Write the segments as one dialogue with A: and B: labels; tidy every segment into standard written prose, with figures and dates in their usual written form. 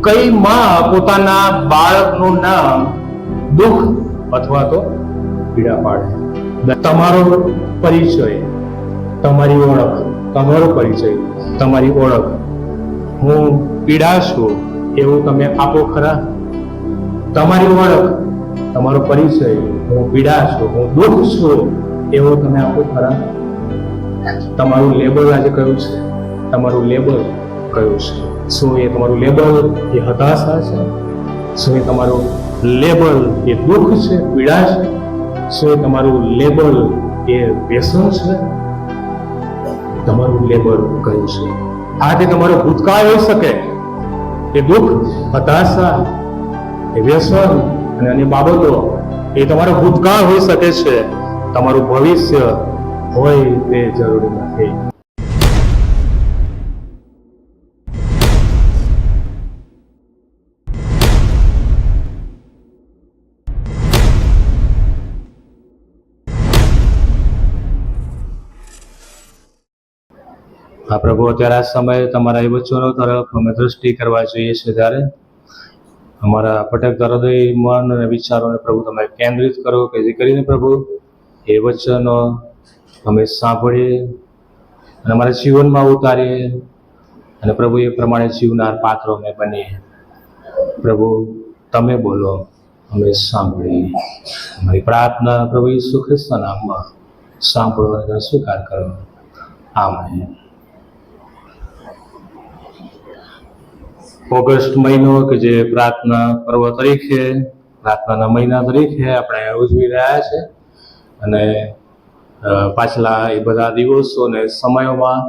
A: કઈ માં પોતાના બાળકનું નામ દુઃખ અથવા તો પીડા પાડે? તમારો પરિચય, તમારી ઓળખ, તમારો પરિચય, તમારી ઓળખ, હું પીડા છું એવું તમે આપો ખરા? તમારી ઓળખ, તમારો પરિચય, હું પીડા છું, હું દુઃખ છું એવું તમે આપો ખરા? તમારું લેબલ આજે કયું છે? તમારું લેબલ કયું છે? શું એ તમારું લેબલ એ હતાશા છે? શું એ તમારું લેબલ એ દુઃખ છે, પીડા છે? શું એ તમારું લેબલ એ વ્યસન છે? તમારું લેબલ કયું છે? આજે તમારો ભૂતકાળ હોઈ શકે, એ દુઃખ, હતાશા, એ વ્યસન અને અન્ય બાબતો એ તમારો ભૂતકાળ હોઈ શકે છે. તમારું ભવિષ્ય હોય તે જરૂરી નથી. હા પ્રભુ, અત્યારે આ સમયે તમારા એ વચનો તરફ અમે દ્રષ્ટિ કરવા જોઈએ છે. ત્યારે અમારા ભટકતા હૃદય, મન અને વિચારોને પ્રભુ તમે કેન્દ્રિત કરો, કે જે કરીને પ્રભુ એ વચનો અમે સાંભળીએ અને અમારા જીવનમાં ઉતારીએ અને પ્રભુ એ પ્રમાણે જીવનાર પાત્રો અમે બનીએ. પ્રભુ તમે બોલો, અમે સાંભળીએ. અમારી પ્રાર્થના પ્રભુ ઈસુ ખ્રિસ્તના નામમાં સાંભળો અને સ્વીકાર કરો. આમેન. ઓગસ્ટ મહિનો કે જે પ્રાર્થના પર્વ તરીકે, પ્રાર્થનાના મહિના તરીકે આપણે ઉજવી રહ્યા છે, અને પાછલા એ બધા દિવસો અને સમયોમાં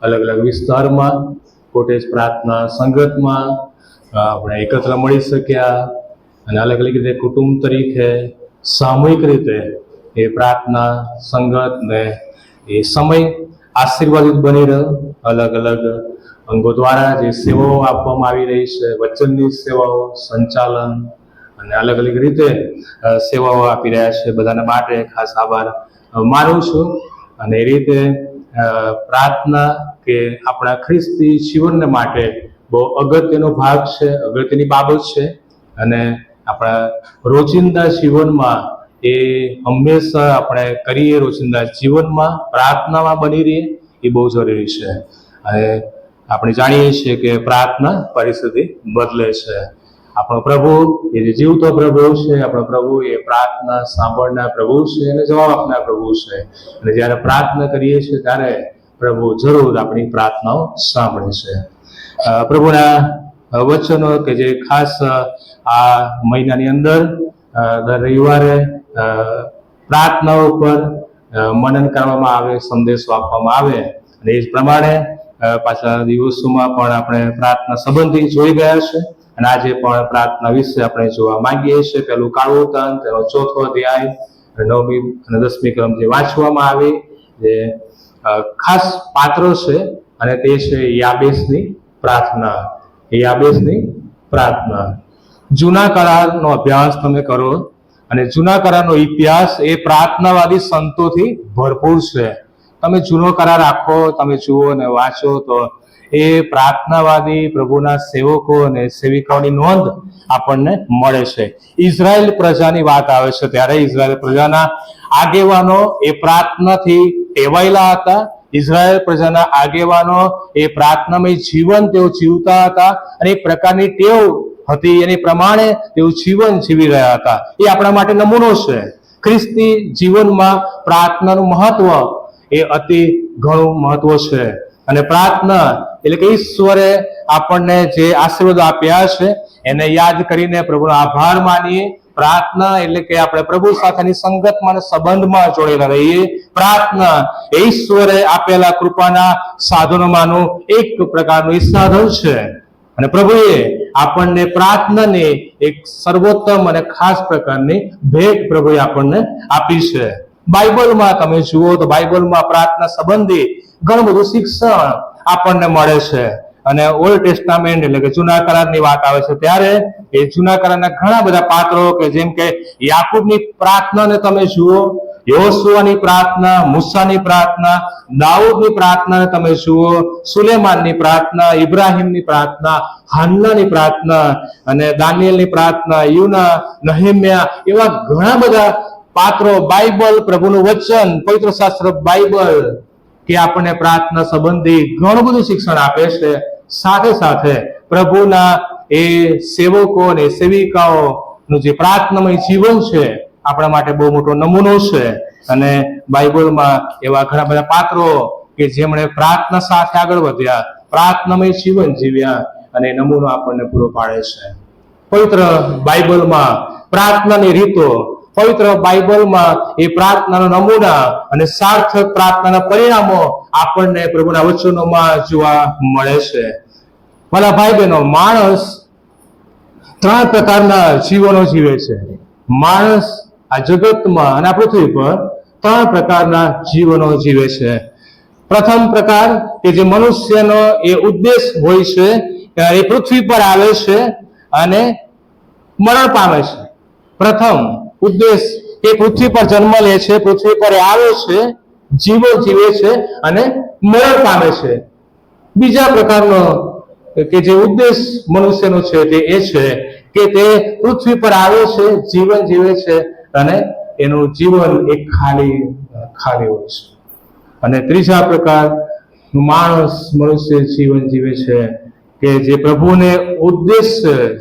A: અલગ અલગ વિસ્તારમાં કોટેજ પ્રાર્થના સંગતમાં આપણે એકત્ર મળી શક્યા, અને અલગ અલગ રીતે કુટુંબ તરીકે સામૂહિક રીતે એ પ્રાર્થના સંગત ને એ સમય આશીર્વાદિત બની રહ્યો. અલગ અલગ અંગો દ્વારા જે સેવાઓ આપવામાં આવી રહી છે, વચનની સેવાઓ, સંચાલન અને અલગ અલગ રીતે સેવાઓ આપી રહ્યા છે, બધાને માટે ખાસ આભાર માનું છું. અને એ રીતે પ્રાર્થના કે આપણા ખ્રિસ્તી જીવનને માટે બહુ અગત્યનો ભાગ છે, અગત્યની બાબત છે. અને આપણા રોજિંદા જીવનમાં એ હંમેશા આપણે કરીએ, રોજિંદા જીવનમાં પ્રાર્થનામાં બની રહીએ, એ બહુ જરૂરી છે. અને આપણે જાણીએ છીએ કે પ્રાર્થના પરિસ્થિતિ બદલે છે. આપણો પ્રભુ એ જે જીવતો પ્રભુ છે, આપણો પ્રભુ એ પ્રાર્થના સાંભળનાર પ્રભુ છે અને જવાબ આપનાર પ્રભુ છે. અને જ્યારે પ્રાર્થના કરીએ છીએ ત્યારે પ્રભુ જરૂર આપણી પ્રાર્થનાઓ સાંભળે છે. પ્રભુના વચનો કે જે ખાસ આ મહિનાની અંદર દર રવિવારે પ્રાર્થનાઓ પર મનન કરવામાં આવે, સંદેશો આપવામાં આવે, અને એ જ પ્રમાણે પાછલા દિવસોમાં પણ આપણે પ્રાર્થના સંબંધી જોઈ ગયા છે, અને આજે પણ પ્રાર્થના વિશે આપણે જોવા માંગીએ છીએ. પહેલું કાળવતન, તેનો 4થો અધ્યાય, 9મી અને 10મી કલમ જે વાંચવામાં આવી, જે ખાસ પાત્રો છે, અને તે છે યાબેસની પ્રાર્થના. યાબેસની પ્રાર્થના. જૂના કરારનો અભ્યાસ તમે કરો, અને જૂના કરારનો ઇતિહાસ એ પ્રાર્થનાવાદી સંતોથી ભરપૂર છે. તમે જૂનો કરાર આખો તમે જુઓ અને વાંચો તો એ પ્રાર્થનાવાદી પ્રભુના સેવકો અને સેવિકાઓની નોંધ આપણને મળે છે. ઇઝરાયલ પ્રજાની વાત આવે છે ત્યારે ઇઝરાયલ પ્રજાના આગેવાનો એ પ્રાર્થનાથી ટેવાયેલા હતા. ઇઝરાયલ પ્રજાના આગેવાનો એ પ્રાર્થનામય જીવન તેઓ જીવતા હતા, અને એક પ્રકારની ટેવ હતી, એની પ્રમાણે તેઓ જીવન જીવી રહ્યા હતા. એ આપણા માટે નમૂનો છે. ખ્રિસ્તી જીવનમાં પ્રાર્થનાનું મહત્વ એ અતિ ઘણું મહત્વ છે. અને પ્રાર્થના એટલે કે ઈશ્વરે આપણને જે આશીર્વાદ આપ્યા છે એને યાદ કરીને પ્રભુનો આભાર માનીએ. પ્રાર્થના એટલે કે આપણે પ્રભુ સાથેની સંગતમાં અને સંબંધમાં જોડેલા રહીએ. પ્રાર્થના એ ઈશ્વરે આપેલા કૃપાના સાધનોમાંનું એક પ્રકારનું સાધન છે, અને પ્રભુએ આપણને પ્રાર્થનાની એક સર્વોત્તમ અને ખાસ પ્રકારની ભેટ પ્રભુએ આપણને આપી છે. બાઇબલમાં તમે જુઓ તો બાઇબલમાં પ્રાર્થના સંબંધી ઘણું બધું શિક્ષણ આપણને મળે છે. અને ઓલ્ડ ટેસ્ટામેન્ટ એટલે કે જૂના કરારની વાત આવે છે ત્યારે એ જૂના કરારના ઘણા બધા પાત્રો કે જેમ કે યાકૂબની પ્રાર્થનાને તમે જુઓ. યહોશુઆની પ્રાર્થના, મૂસાની પ્રાર્થના, દાઉદની પ્રાર્થના તમે જુઓ, સુલેમાનની પ્રાર્થના, ઇબ્રાહીમની પ્રાર્થના, હાન્નાની પ્રાર્થના અને દાનિયેલની પ્રાર્થના, યુના, નહેમ્યા, એવા ઘણા બધા પાત્રો, બાઇબલ, પ્રભુનું વચન, પવિત્ર શાસ્ત્ર બાઇબલ કે આપણને પ્રાર્થના સંબંધી ઘણું બધું શિક્ષણ આપે છે. સાથે સાથે પ્રભુના એ સેવકો અને સેવિકાઓનું જે પ્રાર્થનામય જીવન છે આપણા માટે બહુ મોટો નમૂનો છે. અને બાઇબલમાં એવા ઘણા બધા પાત્રો કે જેમણે પ્રાર્થના સાથે આગળ વધ્યા, પ્રાર્થનામય જીવન જીવ્યા અને નમૂનો આપણને પૂરો પાડે છે. પવિત્ર બાઇબલમાં પ્રાર્થનાની રીતો, પવિત્ર બાઇબલમાં એ પ્રાર્થનાનો નમૂના અને સાર્થક પ્રાર્થનાના પરિણામો આપણને પ્રભુના વચનોમાં જોવા મળે છે. મારા ભાઈ બહેનો, માણસ 3 પ્રકારના જીવનો જીવે છે. માણસ આ જગતમાં અને આ પૃથ્વી પર 3 પ્રકારના જીવનો જીવે છે. પ્રથમ પ્રકાર કે જે મનુષ્યનો એ ઉદ્દેશ હોય છે, એ પૃથ્વી પર આવે છે અને મરણ પામે છે. પ્રથમ ઉદ્દેશ એ પૃથ્વી પર જન્મ લે છે, પૃથ્વી પર આવે છે, જીવન જીવે છે અને મરણ પામે છે. બીજા પ્રકારનો કે જે ઉદ્દેશ મનુષ્યનો છે તે એ છે કે તે પૃથ્વી પર આવે છે, જીવન જીવે છે અને એનું જીવન એક ખાલી હોય છે. અને ત્રીજા પ્રકાર માણસ, મનુષ્ય જીવન જીવે છે કે જે પ્રભુને ઉદ્દેશ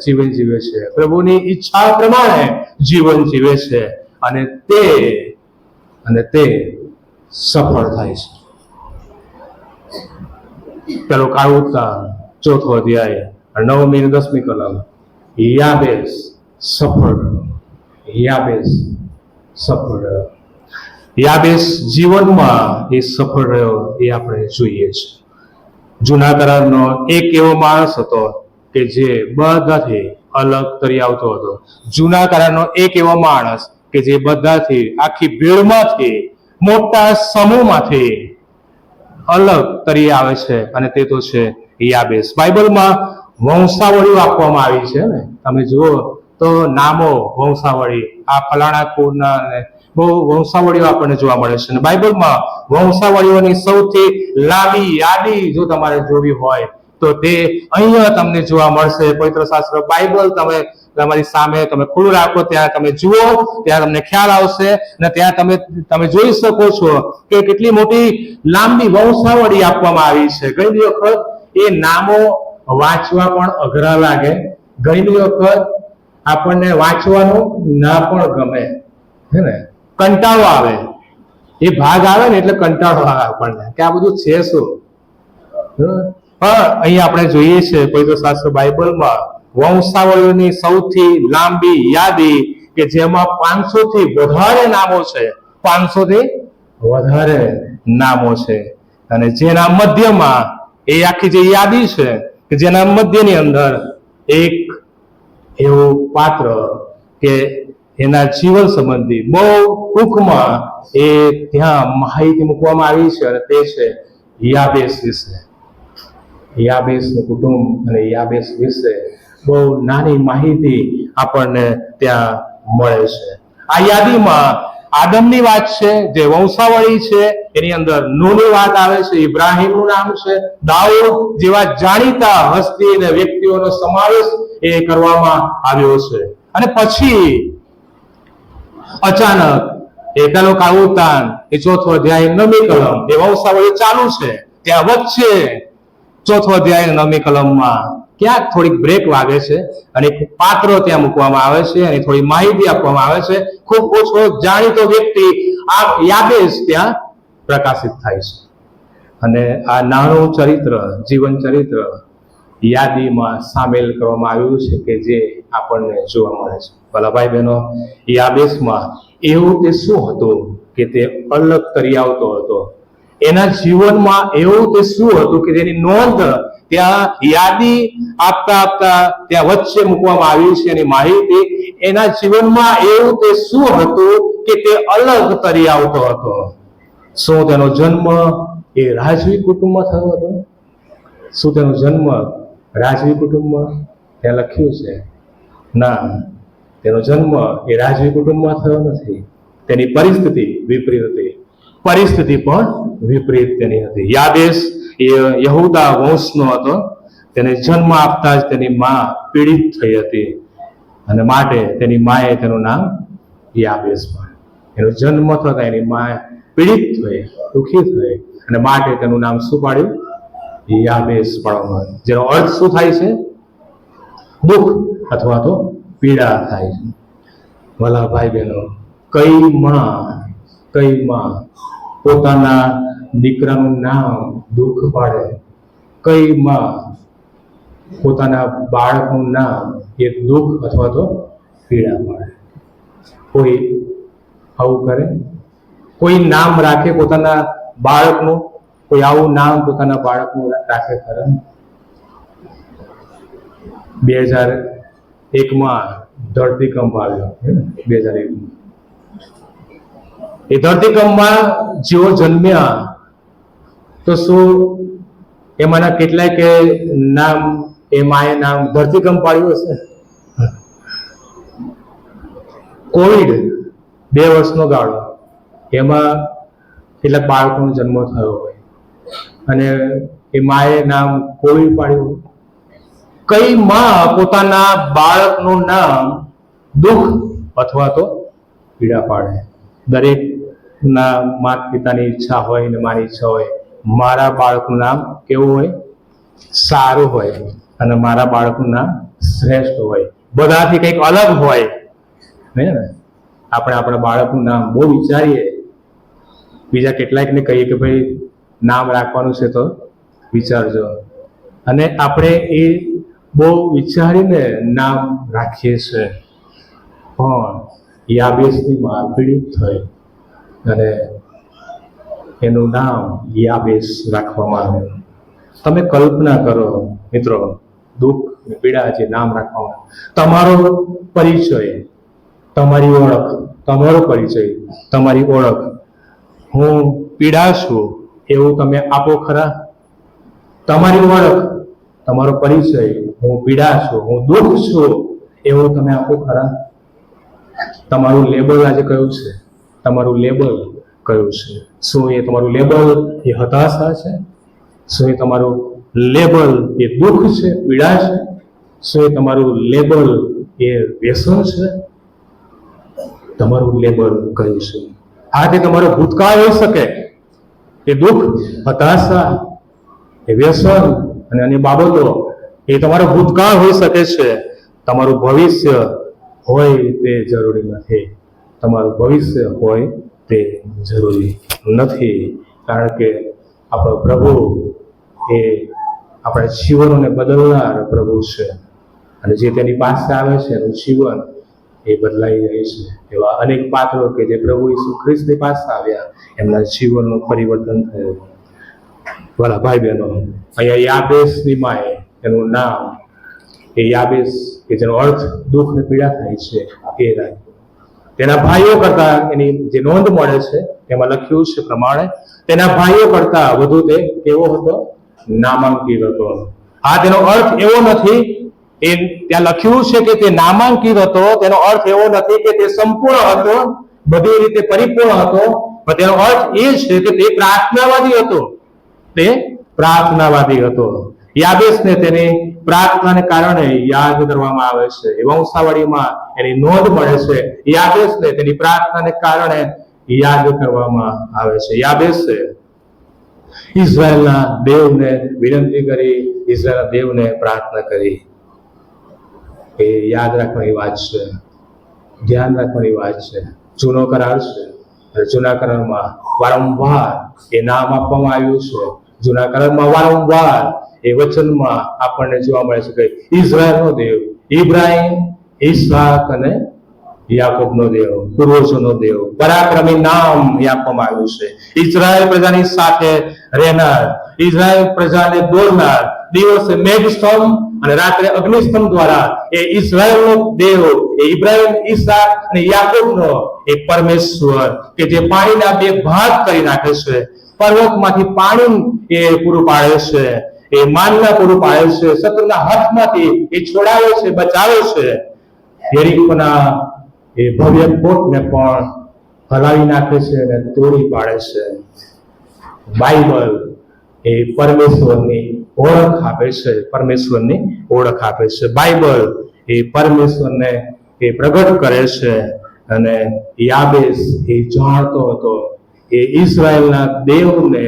A: જીવન જીવે છે, પ્રભુની ઈચ્છા પ્રમાણે જીવન જીવે છે અને તે સફળ થાય છે. પેલો કાળુતા 4થો અધ્યાય 9મી અને 10મી કલમ. યાબેસ સફળ યાબેસ જીવનમાં એ સફળ રહ્યો એ આપણે જોઈએ છે. જૂના કરારનો એક એવો માણસ હતો કે જે બધાથી અલગ તરી આવતો હતો. જૂના કરારનો એક એવો માણસ કે જે બધાથી, આખી ભીડમાંથી, મોટા સમૂહમાંથી અલગ તરી આવે છે અને તે તો છે યાબેસ. બાઇબલમાં વંશાવળીઓ આપવામાં આવી છે ને, તમે જુઓ તો નામો, વંશાવળી, આ ફલાણા કુળના ને બહુ વંશાવળીઓ આપણને જોવા મળે છે. અને બાઇબલમાં વંશાવળીઓની સૌથી લાંબી યાદી જો તમારે જોવી હોય તો તે અહીંયા તમને જોવા મળશે. પવિત્ર શાસ્ત્ર બાઇબલ તમે તમારી સામે તમે ખુલ્લું રાખો, ત્યાં તમે જુઓ, ત્યાં તમને ખ્યાલ આવશે અને ત્યાં તમે જોઈ શકો છો કે કેટલી મોટી લાંબી વંશાવળી આપવામાં આવી છે. ઘણી વખત એ નામો વાંચવા પણ અઘરા લાગે, ઘણી વખત આપણને વાંચવાનું ના પણ ગમે, હે ને, કંટાળો આવે. એ ભાગ આવે ને એટલે કંટાળો આવે આપણને કે આ બધું છે શું. પણ અહીં આપણે જોઈએ છે પવિત્ર શાસ્ત્ર બાઇબલમાં વંશાવળીઓની સૌથી લાંબી યાદી કે જેમાં 500 થી વધારે નામો છે, 500 થી વધારે નામો છે. અને જેના મધ્યમાં એ આખી જે યાદી છે કે જેના મધ્યની અંદર એક એવું પાત્ર કે એના જીવન સંબંધી બહુ ટૂંકમાં એ ત્યાં માહિતી મૂકવામાં આવી છે અને તે છે યાબેસ વિશે. યાબેસનું કુટુંબ અને યાબેસ વિશે બહુ નાની માહિતી આપણને ત્યાં મળે છે. આ યાદીમાં આદમની વાત છે, જે વંશાવળી છે, એની અંદર નૂહની વાત આવે છે, ઇબ્રાહીમનું નામ છે, દાઉદ જેવા જાણીતા હસ્તી અને વ્યક્તિઓનો સમાવેશ એ કરવામાં આવ્યો છે. અને પછી અચાનક એ પેલો કાળુતાન, એ 4થો અધ્યાય 9મી કલમ, એ વંશાવળી ચાલુ છે, ત્યાં વચ્ચે 4થો અધ્યાય 9મી કલમમાં ક્યાંક થોડીક બ્રેક વાગે છે અને પાત્રો ત્યાં મૂકવામાં આવે છે અને થોડી માહિતી આપવામાં આવે છે. ખૂબ ઓછો જાણીતો વ્યક્તિ આ યાબેસ ત્યાં પ્રકાશિત થાય છે અને આ નાનું ચરિત્ર, જીવન ચરિત્ર યાદીમાં સામેલ કરવામાં આવ્યું છે કે જે આપણને જોવા મળે છે. ભલા ભાઈ બહેનો, યાબેસમાં એવું તે શું હતું કે તે અલગ તરી આવતો હતો? એના જીવનમાં એવું તે શું હતું કે જેની નોંધ ત્યાં યાદી આપતા ત્યાં વચ્ચે મૂકવામાં આવી છે એની માહિતી. એના જીવનમાં એવું તે શું હતું કે તે અલગ તરી આવતો હતો? શું તેનો જન્મ એ રાજવી કુટુંબમાં થયો હતો? શું તેનો જન્મ રાજવી કુટુંબમાં ત્યાં લખ્યું છે? ના, તેનો જન્મ એ રાજવી કુટુંબમાં થયો નથી. તેની પરિસ્થિતિ વિપરીત હતી. પરિસ્થિતિ પણ વિપરીત તેની હતી. યાબેસ એ યહૂદા વંશનો હતો. તેને જન્મ આપતા જ તેની માં પીડિત થઈ હતી અને માટે તેની માએ તેનું નામ યાબેસ પાડ્યું. એનો જન્મ થતા એની માં પીડિત થઈ, દુઃખી થઈ અને માટે તેનું નામ શું પાડ્યું? યાબેસ પાડવામાં આવ્યું. જેનો અર્થ શું થાય છે? દુઃખ અથવા તો પીડા થાય છે. ભલા ભાઈ બહેનો, કઈ માં પોતાના દીકરાનું નામ દુઃખ પાડે? કઈ માં પોતાના બાળકનું નામ એ દુઃખ અથવા તો પીડા પાડે? કોઈ આવું કરે? કોઈ નામ રાખે પોતાના બાળકનું? કોઈ આવું નામ પોતાના બાળકનું રાખે ખરા? 2001માં ધરતીકંપ આવ્યો. 2001માં એ ધરતીકંપમાં જેઓ જન્મ્યા તો શું એમાંના કેટલાય કે નામ એ માએ નામ ધરતીકંપ પાડ્યું હશે? કોવિડ 2 વર્ષનો ગાળો, એમાં કેટલાક બાળકોનો જન્મ થયો હોય અને એ માએ નામ કોવિડ પાડ્યું. કઈ માં પોતાના બાળકનું નામ દુઃખ અથવા તો પીડા પાડે? દરેક ના માતા પિતાની ઈચ્છા હોય ને મારી ઈચ્છા હોય, મારા બાળકનું નામ કેવું હોય? સારું હોય અને મારા બાળકનું નામ શ્રેષ્ઠ હોય. બધાથી કંઈક અલગ હોય ને. આપણે આપણા બાળકનું નામ બહુ વિચારીએ, બીજા કેટલાકને કહીએ કે ભાઈ નામ રાખવાનું છે તો વિચારજો, અને આપણે એ બહુ વિચારીને નામ રાખીએ છીએ. પણ યાબેસની માં પીડિત થઈ અને એનું નામ યાબેસ રાખવામાં આવ્યું. તમે કલ્પના કરો મિત્રો, દુઃખ પીડા જે નામ રાખવામાં, તમારો પરિચય, તમારી ઓળખ, તમારો પરિચય, તમારી ઓળખ, હું પીડા છું એવું તમે આપો ખરા? તમારી ઓળખ, તમારો પરિચય, હું પીડા છું, હું દુઃખ છું એવું તમે આપો ખરા? તમારું લેબલ આજે કયું છે? તમારું લેબલ કયું છે? શું એ તમારું લેબલ એ હતાશા છે? શું એ તમારું લેબલ એ દુઃખ છે, પીડા છે? શું એ તમારું લેબલ એ વ્યસન છે? તમારું લેબલ કયું છે? આ તે તમારો ભૂતકાળ હોઈ શકે, એ દુઃખ, હતાશા, એ વ્યસન અને અન્ય બાબતો એ તમારો ભૂતકાળ હોઈ શકે છે. તમારું ભવિષ્ય હોય તે જરૂરી નથી. તમારું ભવિષ્ય હોય તે જરૂરી નથી, કારણ કે આપણો પ્રભુ એ આપણા જીવનોને બદલનાર પ્રભુ છે અને જે તેની પાસે આવે છે એનું જીવન એ બદલાઈ જાય છે. એવા અનેક પાત્રો કે જે પ્રભુ ઈસુ ખ્રિસ્તની પાસે આવ્યા, એમના જીવનનું પરિવર્તન થયું. વાલા ભાઈ બહેનો, અહીંયા યાબેસની માએ એનું નામ એ યાબેસ, કે જેનો અર્થ દુઃખ ને પીડા થાય છે, એ રાખ્યું. તેના ભાઈઓ કરતા એની જે નોંધ મળે છે એમાં લખ્યું છે પ્રમાણે, તેના ભાઈઓ કરતા વધુ તે કેવો હતો? નામાંકિત હતો. આ તેનો અર્થ એવો નથી, એ ત્યાં લખ્યું છે કે તે નામાંકિત હતો, તેનો અર્થ એવો નથી કે તે સંપૂર્ણ હતો, બધી રીતે પરિપૂર્ણ હતો, પણ તેનો અર્થ એ છે કે તે પ્રાર્થનાવાદી હતો. તે પ્રાર્થનાવાદી હતો. યાબેસને તેની પ્રાર્થનાને કારણે યાદ કરવામાં આવે છે. એ વંશાવળીમાં એની નોંધ મળે છે. યાબેસને તેની પ્રાર્થનાને કારણે યાદ કરવામાં આવે છે. યાબેસે ઇઝરાયલના દેવને વિનંતી કરી, ઇઝરાયલના દેવને પ્રાર્થના કરી. એ યાદ રાખવાની વાત છે, ધ્યાન રાખવાની વાત છે. જૂનો કરાર છે, જૂના કરારમાં વારંવાર એ નામ આપવામાં આવ્યું છે. જૂના કરારમાં વારંવાર એ વચનમાં આપણને જોવા મળે છે કે ઇઝરાયલનો દેવ, ઇબ્રાહિમ, ઈસાક અને યાકૂબનો દેવ, પૂર્વજોનો દેવ, પરાક્રમી નામ આપવામાં આવ્યું છે. ઇઝરાયલ પ્રજાની સાથે રહેનાર, ઇઝરાયલ પ્રજાને દોરનાર, દિવસે મેઘસ્તંભ અને રાત્રે અગ્નિસ્તંભ દ્વારા એ ઇઝરાયલનો દેવ, એ ઇબ્રાહિમ, ઈસાક અને યાકૂબનો એ પરમેશ્વર કે જે પાણીના 2 ભાગ કરી નાખે છે, પર્વતમાંથી પાણી એ પૂરું પાડે છે, એ માનના પૂરું પાડે છે, શત્રુના હાથમાંથી એ છોડાવે છે, બચાવે છે. યરીકોના એ ભવ્ય કોટને પણ હલાવી નાખે છે અને તોડી પાડે છે. બાઇબલ એ પરમેશ્વરની ઓળખ આપે છે, પરમેશ્વરની ઓળખ આપે છે. બાઇબલ એ પરમેશ્વરને એ પ્રગટ કરે છે. અને યાબેસ એ જાણતો હતો, એ ઈઝરાયલના દેવને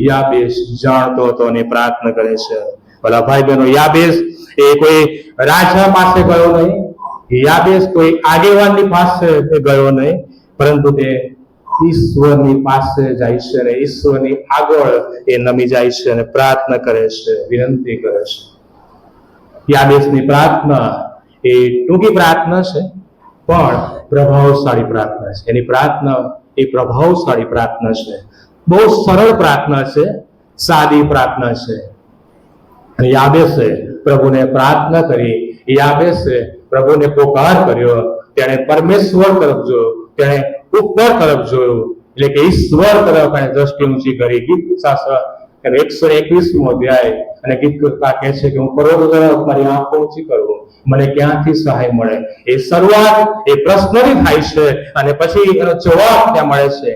A: યાબેસ જાણતો હતો અને પ્રાર્થના કરે છે. ભલા ભાઈ બહેનો, યાબેસ એ કોઈ રાજા પાસે ગયો નહીં, યાબેસ કોઈ આગેવાનની પાસે ગયો નહીં, પરંતુ તે ઈશ્વરની પાસે જાય છે અને ઈશ્વરની આગળ એ નમી જાય છે અને પ્રાર્થના કરે છે, વિનંતી કરે છે. યાબેસની પ્રાર્થના એ ટૂંકી પ્રાર્થના છે, પણ પ્રભાવશાળી પ્રાર્થના છે. એની પ્રાર્થના એ પ્રભાવશાળી પ્રાર્થના છે. બહુ સરળ પ્રાર્થના છે, સાદી પ્રાર્થના છે. અને યાબેસે પ્રભુને પ્રાર્થના કરી, યાબેસે પ્રભુને પોકાર કર્યો, તેણે પરમેશ્વર તરફ જોયો, તેણે ઉપર તરફ જોયું, એટલે કે ઈશ્વર તરફ એને દ્રષ્ટિ ઊંચી કરી. ગીત શાસ્ત્ર 121મો અધ્યાય અને ગીતકાર કહે છે કે હું પર્વતો તરફ મારી આંખો ઊંચી કરું, મને ક્યાંથી સહાય મળે. એ શરૂઆત એ પ્રશ્નની થાય છે અને પછી એનો જવાબ ત્યાં મળે છે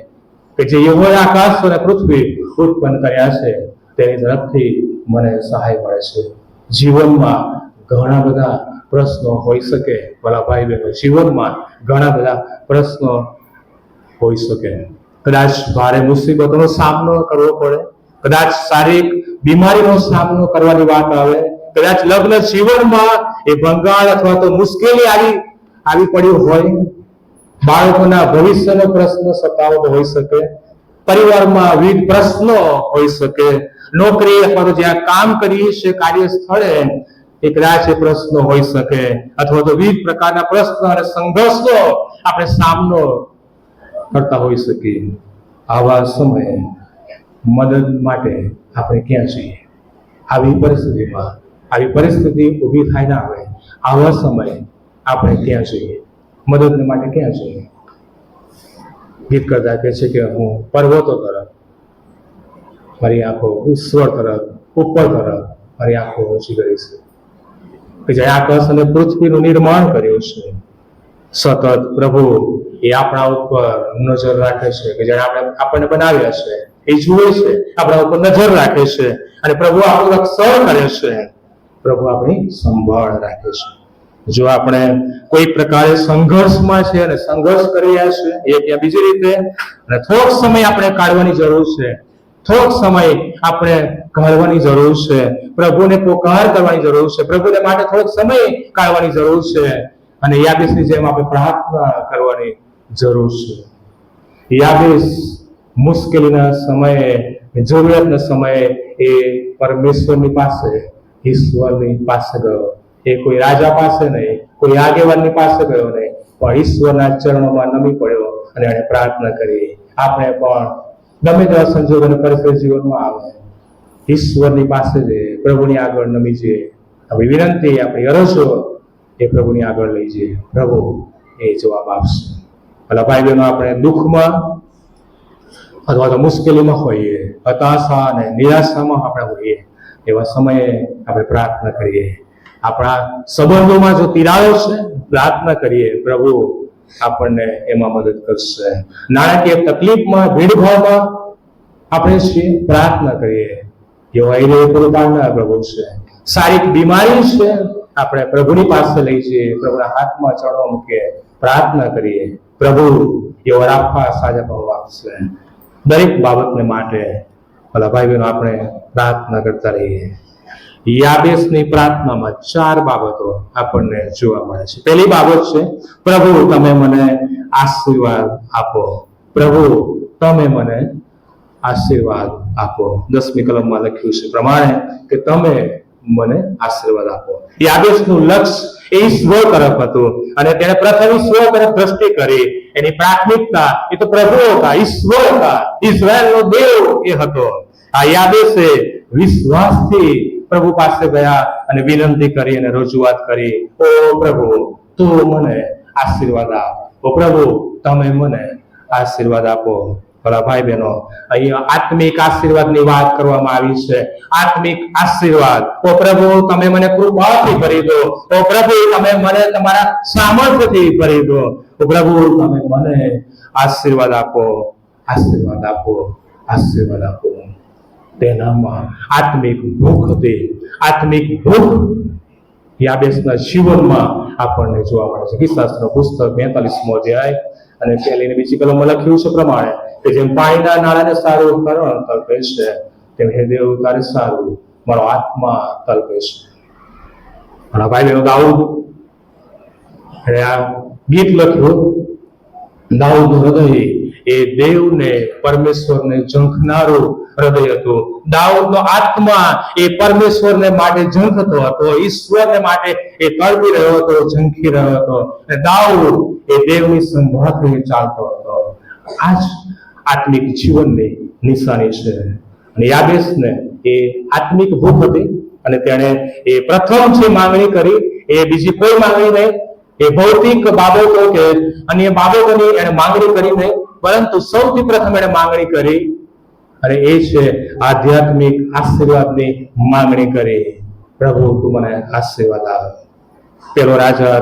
A: કે જે યહોવાએ આકાશ અને પૃથ્વી ઉત્પન્ન કર્યા છે તેની તરફથી મને સહાય મળે છે. જીવનમાં ઘણા બધા પ્રશ્નો હોઈ શકે, ભલા ભાઈ બહેનો, જીવનમાં ઘણા બધા પ્રશ્નો હોઈ શકે. કદાચ ભારે મુસીબતોનો સામનો કરવો પડે, કદાચ શારીરિક બીમારીનો સામનો કરવાની વાત આવે, કદાચ લગ્ન જીવનમાં એ ભંગાણ અથવા તો મુશ્કેલી આવી પડ્યું હોય, બાળકોના ભવિષ્યનો પ્રશ્ન સતાવતો હોઈ શકે, પરિવારમાં વિવિધ પ્રશ્નો હોઈ શકે, નોકરી અથવા તો જ્યાં કામ કરીએ છીએ કાર્ય સ્થળે એ કદાચ એ પ્રશ્નો હોઈ શકે, અથવા તો વિવિધ પ્રકારના પ્રશ્ન અને સંઘર્ષનો આપણે સામનો કરતા હોઈ શકીએ. આવા સમયે મદદ માટે આપણે ક્યાં જઈએ? આવી પરિસ્થિતિ ઊભી થાય ના આવે, આવા સમયે આપણે ક્યાં જઈએ? મદદ માટે ક્યાં જઈએ? ગીત કરતા કહે છે કે હું પર્વતો તરફ મારી આંખો, ઈશ્વર તરફ, ઉપર તરફ મારી આંખો ઊંચી કરી છે. કે જે આકાશ અને પૃથ્વીનું નિર્માણ કર્યું છે, સતત પ્રભુ એ આપણા ઉપર નજર રાખે છે, કે જેને આપણને બનાવ્યા છે, એ જુએ છે, આપણા ઉપર નજર રાખે છે, અને પ્રભુ આપણું રક્ષણ કરે છે, પ્રભુ આપણી સંભાળ રાખે છે. જો આપણે કોઈ પ્રકારે સંઘર્ષમાં છે અને સંઘર્ષ કરી રહ્યા છે એ ત્યાં બીજી રીતે, અને થોડોક સમય આપણે કાઢવાની જરૂર છે, થોડોક સમય આપણે કાઢવાની જરૂર છે, પ્રભુને પોકાર કરવાની જરૂર છે, પ્રભુને માટે થોડોક સમય કાઢવાની જરૂર છે, અને યાબેસની જેમ આપણે પ્રાર્થના કરવાની જરૂર છે. યાબેસ મુશ્કેલીના સમયે, જરૂરિયાતના સમયે એ પરમેશ્વરની પાસે, ઈશ્વરની પાસે ગયો. એ કોઈ રાજા પાસે નહીં, કોઈ આગેવાનની પાસે ગયો નહીં, પણ ઈશ્વરના ચરણોમાં નમી પડ્યો અને એણે પ્રાર્થના કરી. આપણે પણ ગમે તેવા સંજોગો અને પરિસ્થિતિ જીવનમાં આવે, ઈશ્વરની પાસે જઈએ, પ્રભુની આગળ નમી જઈએ, આપણી વિનંતી, આપણી અરજો એ પ્રભુની આગળ લઈ જઈએ, પ્રભુ એ જવાબ આપશે. ભલા ભાઈ બહેનો, આપણે દુઃખમાં અથવા તો મુશ્કેલીમાં હોઈએ, હતાશા અને નિરાશામાં આપણે હોઈએ, એવા સમયે આપણે પ્રાર્થના કરીએ. આપણા સંબંધોમાં જો તિરાડો છે, પ્રાર્થના કરીએ, પ્રભુ આપણને એમાં મદદ કરશે. નાણાકીય તકલીફમાં, ભીડભાડમાં આપણે છીએ, પ્રાર્થના કરીએ, એવા પૂરું પાડનાર પ્રભુ છે. શારીરિક બીમારી છે, આપણે પ્રભુની પાસે લઈ જઈએ, પ્રભુના હાથમાં ચણો મૂકીએ, પ્રાર્થના કરીએ, પ્રભુ એવો રાખવા સાજા ભાવ આપશે. દરેક બાબતને માટે ભલા ભાઈ બહેનો આપણે પ્રાર્થના કરતા રહીએ. યાબેસની પ્રાર્થનામાં 4 બાબતો આપણને જોવા મળે છે. પહેલી બાબત છે, પ્રભુ તમે મને આશીર્વાદ આપો. પ્રભુ તમે મને આશીર્વાદ આપો. 10મી કલમમાં લખ્યું છે પ્રમાણે કે તમે મને આશીર્વાદ આપો. યાબેસનું લક્ષ્ય ઈશ્વર તરફ હતું અને તેણે પ્રથમ ઈશ્વર તરફ દ્રષ્ટિ કરી. એની પ્રાથમિકતા એ તો પ્રભુ હતા, ઈશ્વર હતા, ઈઝરાયલનો દેવ એ હતો. આ યાબેસે વિશ્વાસથી પ્રભુ પાસે ગયા અને વિનંતી કરી અને રજૂઆત કરી, ઓ પ્રભુ તું મને આશીર્વાદ આપ, ઓ પ્રભુ તમે મને આશીર્વાદ આપો. ભલા ભાઈ બહેનો, અહીંયા આત્મિક આશીર્વાદની વાત કરવામાં આવી છે. આત્મિક આશીર્વાદ. ઓ પ્રભુ, તમે મને કૃપાથી ભરી દો. ઓ પ્રભુ, તમે મને તમારા સામર્થ્યથી ભરી દો. ઓ પ્રભુ, તમે મને આશીર્વાદ આપો, આશીર્વાદ આપો, આશીર્વાદ આપો. તેનામાં આત્મિક ભૂખ હતી. આત્મિક ભૂખ યાબેસના જીવનમાં આપણને જોવા મળે છે. ગીતશાસ્ત્રનું પુસ્તક 42મો અધ્યાય અને પહેલી ને બીજી કલમમાં લખ્યું છે પ્રમાણે કે જેમ પાણીના નાળાને સારું કરણ તલપે છે, તેમ હે દેવ તારે સારું મારો આત્મા તલપે છે. મારા ભાઈ બહેનો, દાઉદ આ ગીત લખ્યું. દાઉદનું હૃદય એ દેવને, પરમેશ્વરને ઝંખનારું હૃદય હતું. દાઉદનો આત્મા એ પરમેશ્વરને માટે ઝંખતો હતો, ઈશ્વરને માટે એ તડપી રહ્યો હતો, ઝંખી રહ્યો હતો. અને દાઉદ એ દેવની સંભાળથી ચાલતો હતો. આ જ આત્મિક જીવનની નિશાની છે. અને યાબેસને એ આત્મિક ભૂખ હતી અને તેણે એ પ્રથમ જે માંગણી કરી એ બીજી કોઈ માંગણી નહીં, એ ભૌતિક બાબતો કે અન્ય બાબતોની એને માંગણી કરી નહીં, પરંતુ સૌથી પ્રથમ એને માંગણી કરી અને એ છે આધ્યાત્મિક આશીર્વાદની માંગણી કરી. પ્રભુ, તું મને આશીર્વાદ આપ. પેલો રાજા,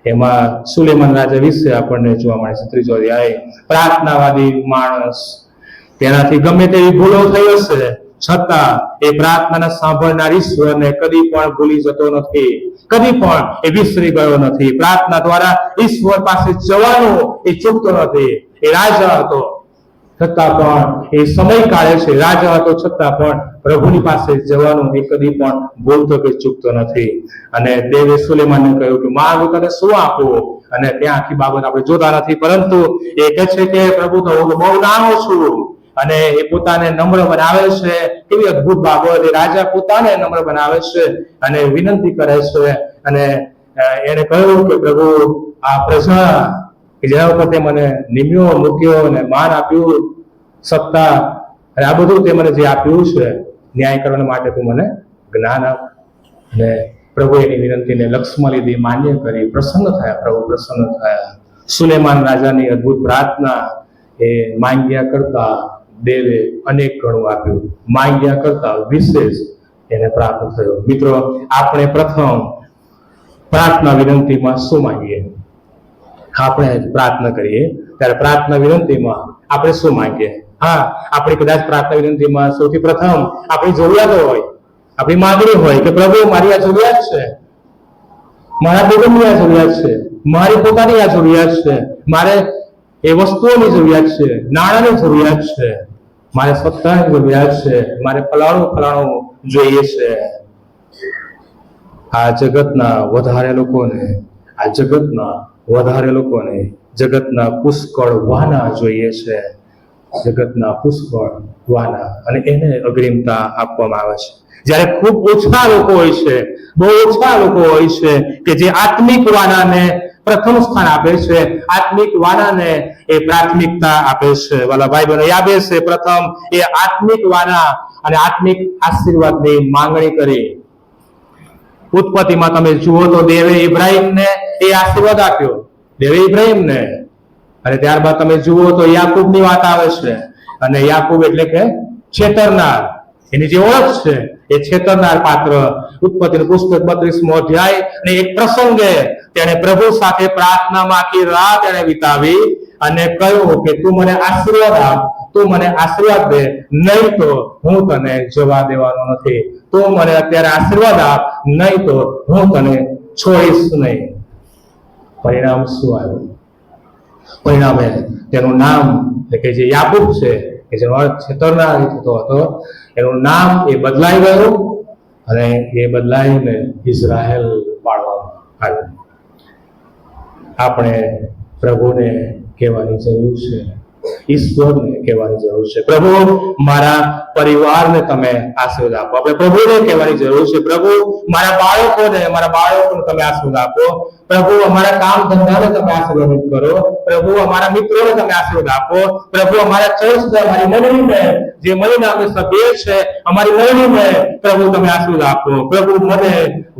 A: એમાં સુલેમાન રાજા વિશે આપણને જોવા મળે છે 3જો અધ્યાય. પ્રાર્થનાવાદી માણસ, તેનાથી ગમે તેવી ભૂલો થઈ હશે છતાં એ પ્રાર્થનાને સાંભળનાર ઈશ્વરને કદી પણ ભૂલી જતો નથી, કદી પણ એ વિસરી ગયો નથી. પ્રાર્થના દ્વારા ઈશ્વર પાસે જવાનું એ ચૂકતો નથી. એ રાજા હતો છતાં પણ, એ સમય કાળે છે રાજા હતો છતાં પણ પ્રભુની પાસે જવાનું એ કદી પણ ભૂલતો કે ચૂકતો નથી. અને દેવે સુલેમાનને કહ્યું કે માંગ, હું તને શું આપું? અને ત્યાં આખી બાબત આપણે જોતા નથી, પરંતુ એ કહે છે કે પ્રભુ, તો હું બહુ નાનો છું. અને એ પોતાને નમ્ર બનાવે છે. કેવી અદ્ભુત બાબત! એ રાજા પોતાને નમ્ર બનાવે છે અને વિનંતી કરે છે. અને એને કહ્યું કે પ્રભુ, આ પ્રજા કે જેના ઉપર તે મને નિમ્યો, મૂક્યો અને માન આપ્યું, સત્તા અને આ બધું તે મને જે આપ્યું છે, ન્યાય કરવા માટે તું મને જ્ઞાન આપ. અને પ્રભુ એની વિનંતીને લક્ષમાં લીધી, માન્ય કરી, પ્રસન્ન થયા. પ્રભુ પ્રસન્ન થયા. સુલેમાન રાજાની અદ્ભુત પ્રાર્થના એ માંગ્યા કરતા દેવે અનેક ગણું આપ્યું. માંગ્યા કરતા વિશેષ એને પ્રાપ્ત થયો. મિત્રો, આપણે પ્રથમ પ્રાર્થના વિનંતીમાં શું માંગીએ? આપણે પ્રાર્થના કરીએ ત્યારે પ્રાર્થના વિનંતીમાં આપણે શું માંગીએ? હા, આપણે કદાચ પ્રાર્થના વિનંતીમાં સૌથી પ્રથમ આપણી જરૂરિયાતો હોય, આપણી માંગણી હોય કે પ્રભુ, મારી આ જરૂરિયાત છે, મારા કુટુંબની આ જરૂરિયાત છે, મારી પોતાની આ જરૂરિયાત છે, મારે એ વસ્તુઓની જરૂરિયાત છે, નાણાંની જરૂરિયાત છે, મારે સત્તાની જરૂરિયાત છે, મારે ફલાણું જોઈએ છે. આ જગતના વધારે લોકોને જગતના પુષ્કળ વાના જોઈએ છે, જગતના પુષ્કળ વાના, અને એને અગ્રિમતા આપવામાં આવે છે. જ્યારે ખૂબ ઓછા લોકો હોય છે, બહુ ઓછા લોકો હોય છે કે જે આત્મિક વાનાને પ્રથમ સ્થાન આપે છે, આત્મિક વાનાને એ પ્રાથમિકતા આપે છે. વાલા ભાઈ બહેનો, યાબેસે પ્રથમ એ આત્મિક વાના અને આત્મિક આશીર્વાદની માંગણી કરી. ઉત્પત્તિમાં તમે જુઓ તો દેવે ઇબ્રાહીમને એ આશીર્વાદ આપ્યો, દેવે ઇબ્રાહીમને. અને ત્યારબાદ તમે જુઓ તો યાકૂબની વાત આવે છે, અને યાકૂબ એટલે કે છેતરનાર, એની જે ઓળખ છે એ છેતરનાર પાત્ર. ઉત્પત્તિનું પુસ્તક 32મો અધ્યાય અને એક પ્રસંગે તેણે પ્રભુ સાથે પ્રાર્થનામાં આખી રાત એને વિતાવી અને કહ્યું કે તું મને આશીર્વાદ આપ, તું મને આશીર્વાદ દે, નહીં તો હું તને જવા દેવાનો નથી. તું મને અત્યારે આશીર્વાદ આપ, નહીં તો હું તને છોડીશ નહીં. પરિણામ શું આવ્યું? પરિણામે તેનું નામ કે જે યાકૂબ છે, કે જેનો અર્થ છેતરનાર થતો હતો, એનું નામ એ બદલાઈ ગયું અને એ બદલાઈને ઇઝરાયલ પાડવામાં આવ્યું. આપણે પ્રભુને કહેવાની જરૂર છે, ઈશ્વરને કહેવાની જરૂર છે, પ્રભુ, મારા પરિવારને તમે આશીર્વાદ આપો. આપણે પ્રભુને કહેવાની જરૂર છે, પ્રભુ, મારા બાળકોને તમે આશીર્વાદ આપો. પ્રભુ, અમારા કામ ધંધાને તમે આશીર્વાદિત કરો. પ્રભુ, અમારા મિત્રોને તમે આશીર્વાદ આપો. પ્રભુ, અમારા ચર્ચ, અમારી મંડળીને, જે મંડળીના અમે સભ્ય છે, અમારી મંડળીને પ્રભુ તમે આશીર્વાદ આપો. પ્રભુ, મને